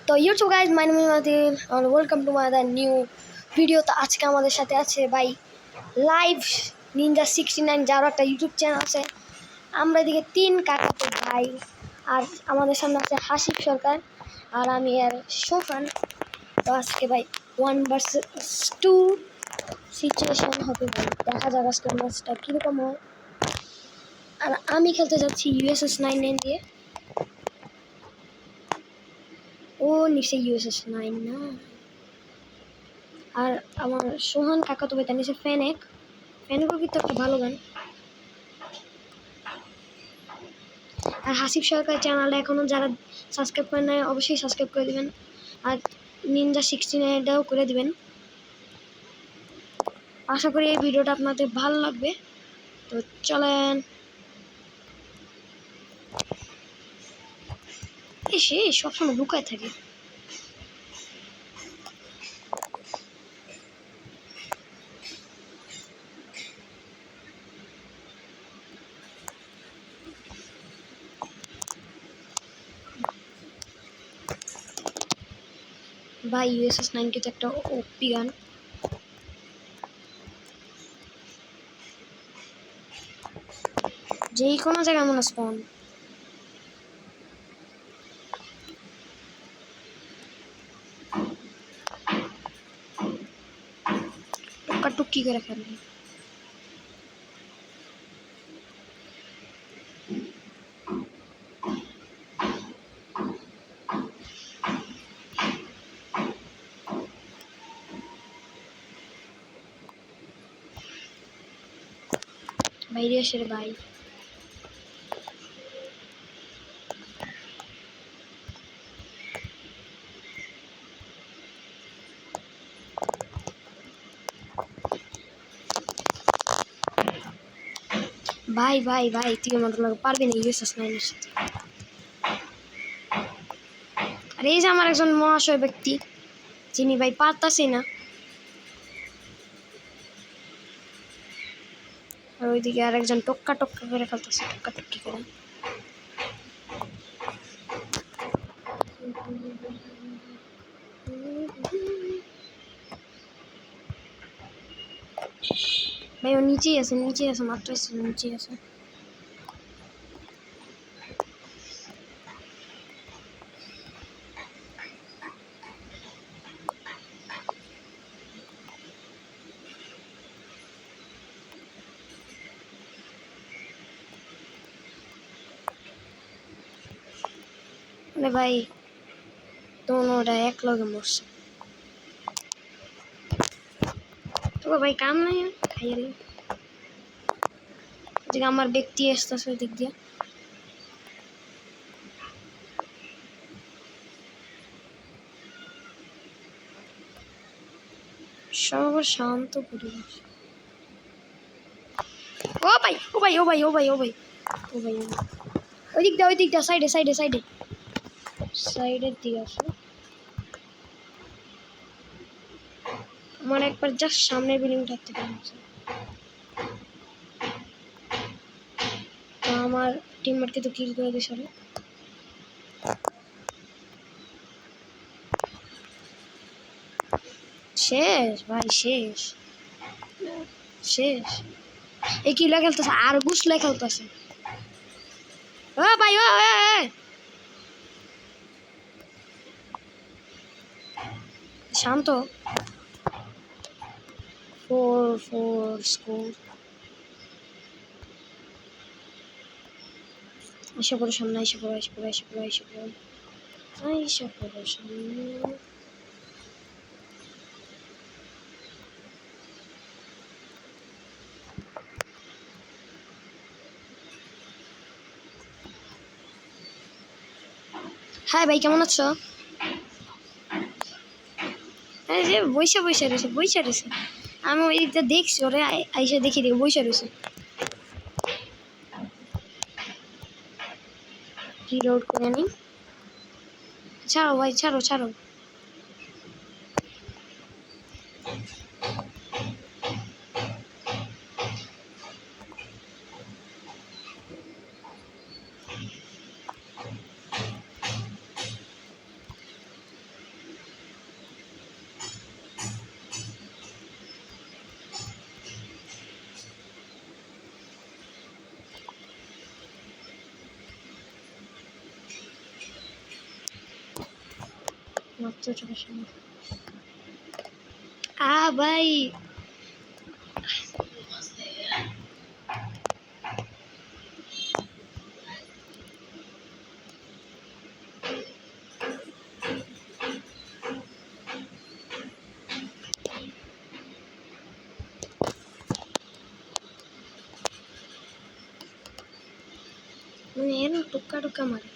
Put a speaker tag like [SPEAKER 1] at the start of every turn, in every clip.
[SPEAKER 1] তো YouTube guys, my name is Madil and welcome to my new video. তো আজকে আমাদের সাথে আছে ভাই লাইভ নিনজা 69, যার একটা ইউটিউব চ্যানেল আছে। আমরা এদিকে 3 কাকাতো ভাই, আর আমাদের সামনে আছে হাসিব সরকার আর আমি আর সোফান। তো আজকে ভাই 1 vs 2 সিচুয়েশন হবে ভাই, দেখা যাক আজকের ম্যাচটা কীরকম হয়। আর আমি খেলতে যাচ্ছি USS 99 দিয়ে। ও নিচে USS 9 না, আর আমার সোহান কাকা তো বেতা নিচে ফ্যানেকও কিন্তু একটা ভালো গান। আর হাসিব সরকার চ্যানেলটা এখনও যারা সাবস্ক্রাইব করেন না অবশ্যই সাবস্ক্রাইব করে দেবেন, আর নিনজা 69টাও করে দিবেন। আশা করি এই ভিডিওটা আপনাদের ভালো লাগবে। তো চলেন। সে সবসময় লুকায় থাকে। ভাই USS 9 কিন্তু একটা ওপি গান। যেই কোনো জায়গায় মনে স্পন টুকা টুকি করে ফেলবে। বাইরে আসে রে ভাই। ভাই ভাই ভাই তুই আমার লাগে পারবি না USS 9 এর সাথে। আর এই যে আমার একজন মহাশয় ব্যক্তি, যিনি ভাই পারতাছি না। আর ওইদিকে আর একজন টক্কা টক্কা করে খেলতেছে, টক্কা টক্কি করে। ভাই ও নিচেই আছে মাত্র নিচেই আছে। মানে ভাই তোমরা এক লগে মরছে তো ভাই, কাম নাই খাইয়ালে। যে আমার ব্যক্তি আসতেছে ওই দিক দিয়ে। সব শান্ত পরিবেশ। ও ভাই ও ভাই ও ভাই ও ভাই ও ভাই ও ভাই ওই দিক দা সাইডের দিকে আসো। আমার একবার জাস্ট সামনের বিল্ডিং থাকতে পারছে। আমার টিমমেটকে তো কিল করে দিয়েছিল। শেষ ভাই, শেষ শেষ। এই কিলা খেলতেছে আর বুসলে খেলতেছে। ও ভাই ও শান্ত। 4-4 স্কোর। এসে পড়ো সামনে, সামনে। হাই ভাই, কেমন আছো? এই যে বৈশা রয়েছে। আমি ওই দিকটা দেখছি, ওরে আইসা দেখি বৈশা রয়েছে। রিলোড করে নি। ছাড়ো ভাই, ছাড়ো। মাত্র চোখের সামনে। ভাই মানে এর টুকা টুকা মারে।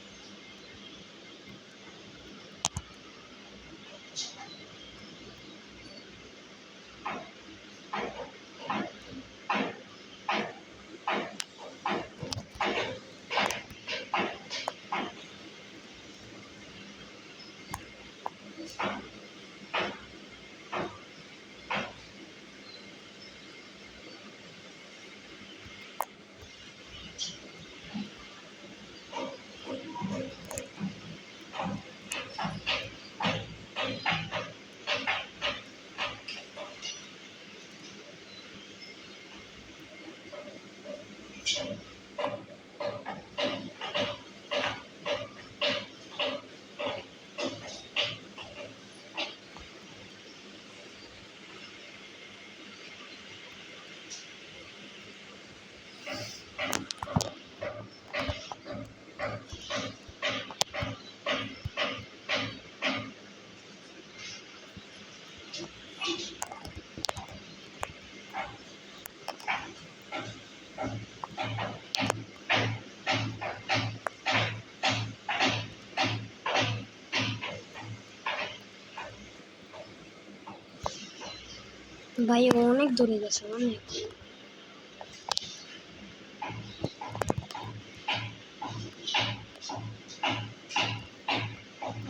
[SPEAKER 1] ভাই অনেক দূরে গেছে, অনেক।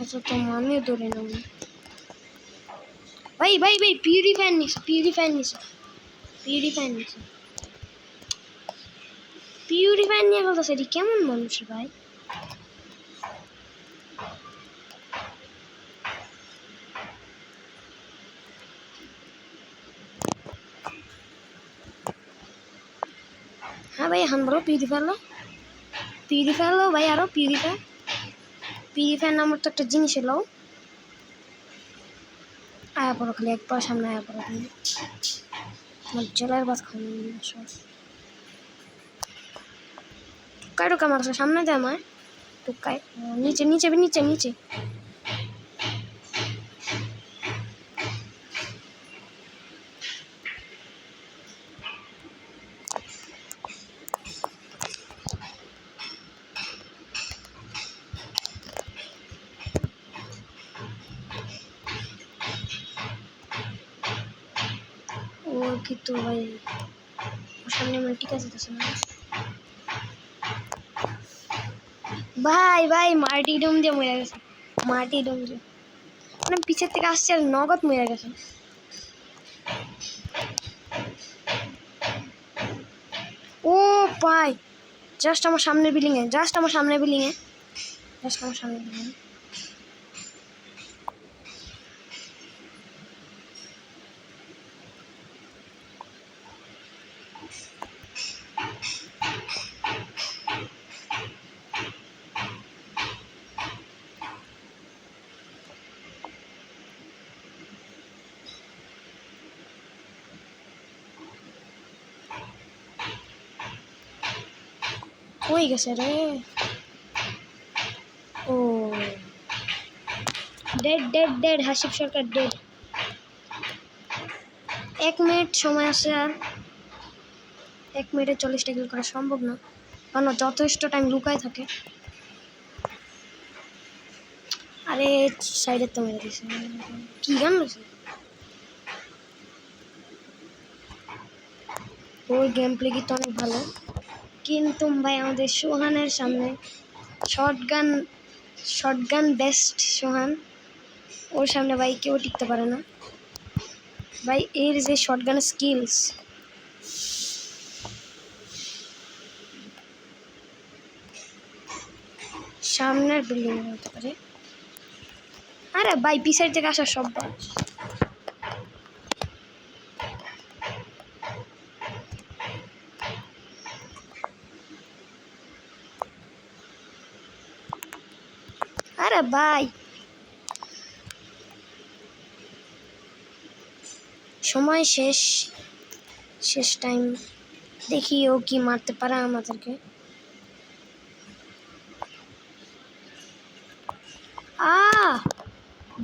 [SPEAKER 1] আচ্ছা তো আমিও দূরে নেব। ভাই ভাই ভাই পিউরিফায়ার নিস, পিউরিফায়ার নিস, পিউরিফায়ার নিস, পিউরিফায়ার নিয়ে বলতেছে এটি কেমন মানুষ ভাই? হ্যাঁ ভাই এখন বলো পিউরিফায়ার লো, পিউরিফায়ার লো ভাই, আরো পিউরিফায়ার, পিউরিফায়ার নামের তো একটা জিনিস এলো। আয়া পড়ো খালি একবার সামনে আয়া পড়ো তুমি, আমার জলের বাস খাওয়া সব টুকাই টুকা মারছে সামনে দেয় আমায় টুকাই। নিচে নিচে নিচে নিচে ও কিন্তু ভাই সামনে মানে ঠিক আছে না ভাই, ভাই মাটি ডুম দিয়ে মরে গেছে, মাটি ডুম দিয়ে মানে পিছের থেকে আসছে আর নগদ মরে গেছে। ও ভাই জাস্ট আমার সামনে বিল্ডিং এ, জাস্ট আমার সামনে বিল্ডিং এ, জাস্ট আমার সামনে বিল্ডিং এ। কই গেছে রে? ও ডেড ডেড ডেড, হাসিব সরকার ডেড। 1 মিনিট সময় আছে, আর 1 মিনিটে 40টা কিল করা সম্ভব না, কারণ যথেষ্ট টাইম লুকায় থাকে। আরে সাইডের তো মেরে দিছে, কি গান আছে ওই গেম প্লে কি তো অনেক ভালো, কিন্তু ভাই আমাদের সোহানের সামনে শটগান, শটগান বেস্ট সোহান, ওর সামনে ভাই কেউ টিকতে পারে না ভাই। এর যে শটগান স্কিলস, সামনের বিল্ডিং হতে পারে। আরে ভাই পিছাই থেকে আসা সব বাস। আরে ভাই সময় শেষ, শেষ টাইম। দেখি ও কি মারতে পারে আমাদেরকে।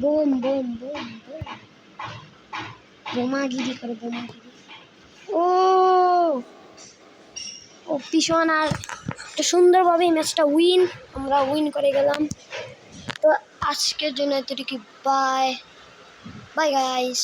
[SPEAKER 1] বোম বোম বোম বোম, বোমাগিরি করে বোমাগিরি। ও ও পিছন আর সুন্দরভাবে ম্যাচটা উইন, আমরা উইন করে গেলাম। তো আজকের জন্য এতটুকু, বাই বাই গাইস।